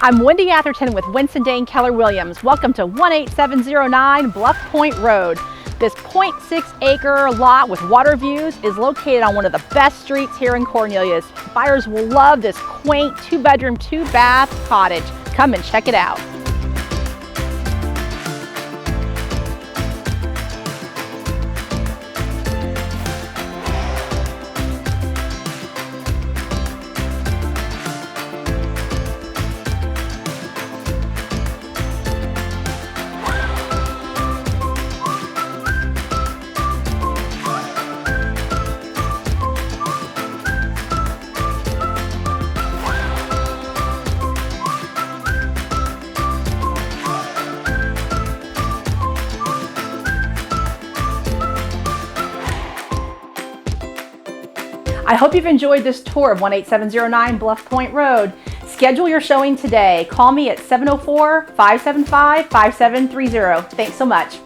I'm Wendy Atherton with Winston Dane Keller Williams. Welcome to 18709 Bluff Point Road. This 0.6 acre lot with water views is located on one of the best streets here in Cornelius. Buyers will love this quaint 2-bedroom, 2-bath cottage. Come and check it out. I hope you've enjoyed this tour of 18709 Bluff Point Road. Schedule your showing today. Call me at 704-575-5730. Thanks so much.